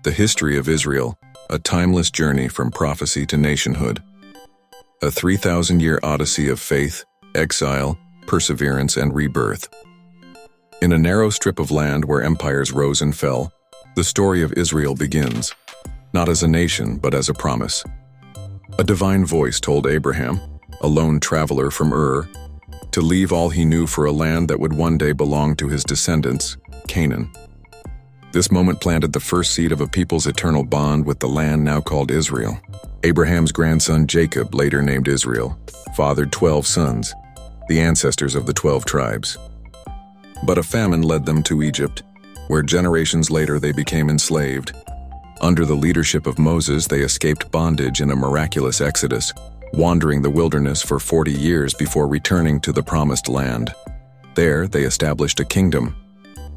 The history of Israel, a timeless journey from prophecy to nationhood. A 3,000-year odyssey of faith, exile, perseverance, and rebirth. In a narrow strip of land where empires rose and fell, the story of Israel begins, not as a nation, but as a promise. A divine voice told Abraham, a lone traveler from Ur, to leave all he knew for a land that would one day belong to his descendants, Canaan. This moment planted the first seed of a people's eternal bond with the land now called Israel. Abraham's grandson Jacob, later named Israel, fathered 12 sons, the ancestors of the 12 tribes. But a famine led them to Egypt, where generations later they became enslaved. Under the leadership of Moses, they escaped bondage in a miraculous exodus, wandering the wilderness for 40 years before returning to the promised land. There, they established a kingdom.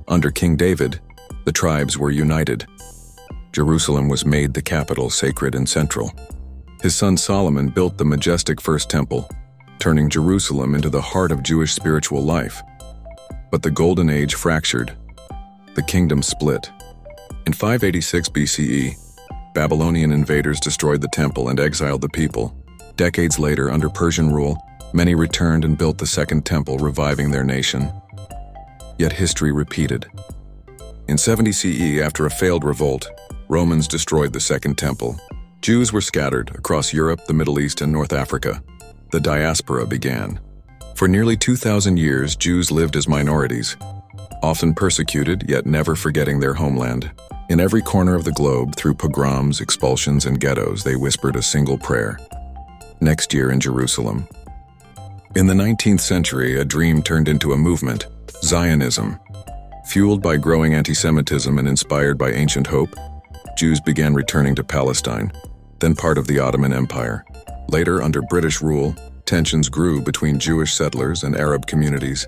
Under King David, the tribes were united. Jerusalem was made the capital, sacred and central. His son Solomon built the majestic first temple, turning Jerusalem into the heart of Jewish spiritual life. But the Golden Age fractured. The kingdom split. In 586 BCE, Babylonian invaders destroyed the temple and exiled the people. Decades later, under Persian rule, many returned and built the Second Temple, reviving their nation. Yet history repeated. In 70 CE, after a failed revolt, Romans destroyed the Second Temple. Jews were scattered across Europe, the Middle East, and North Africa. The diaspora began. For nearly 2,000 years, Jews lived as minorities, often persecuted, yet never forgetting their homeland. In every corner of the globe, through pogroms, expulsions, and ghettos, they whispered a single prayer: next year in Jerusalem. In the 19th century, a dream turned into a movement, Zionism. Fueled by growing anti-Semitism and inspired by ancient hope, Jews began returning to Palestine, then part of the Ottoman Empire. Later, under British rule, tensions grew between Jewish settlers and Arab communities.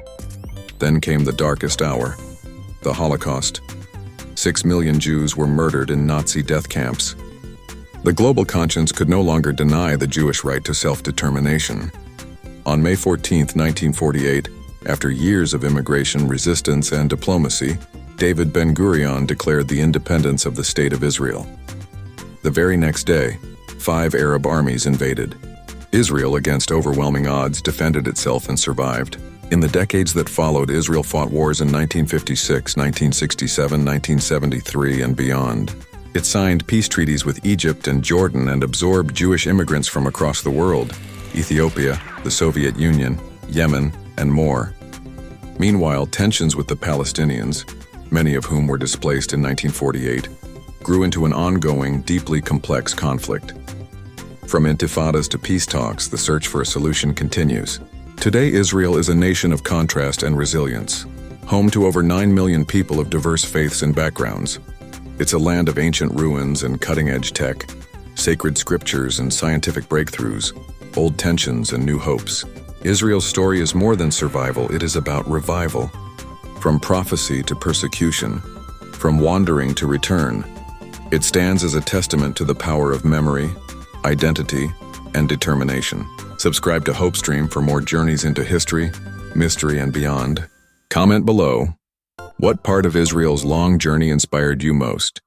Then came the darkest hour, the Holocaust. 6 million Jews were murdered in Nazi death camps. The global conscience could no longer deny the Jewish right to self-determination. On May 14, 1948, after years of immigration, resistance, and diplomacy, David Ben-Gurion declared the independence of the State of Israel. The very next day, 5 Arab armies invaded. Israel, against overwhelming odds, defended itself and survived. In the decades that followed, Israel fought wars in 1956, 1967, 1973, and beyond. It signed peace treaties with Egypt and Jordan and absorbed Jewish immigrants from across the world: Ethiopia, the Soviet Union, Yemen, and more. Meanwhile, tensions with the Palestinians, many of whom were displaced in 1948, grew into an ongoing, deeply complex conflict. From intifadas to peace talks, the search for a solution continues. Today, Israel is a nation of contrast and resilience, home to over 9 million people of diverse faiths and backgrounds. It's a land of ancient ruins and cutting-edge tech, sacred scriptures and scientific breakthroughs, old tensions and new hopes. Israel's story is more than survival, it is about revival. From prophecy to persecution, from wandering to return, it stands as a testament to the power of memory, identity, and determination. Subscribe to HopeStream for more journeys into history, mystery, and beyond. Comment below: what part of Israel's long journey inspired you most?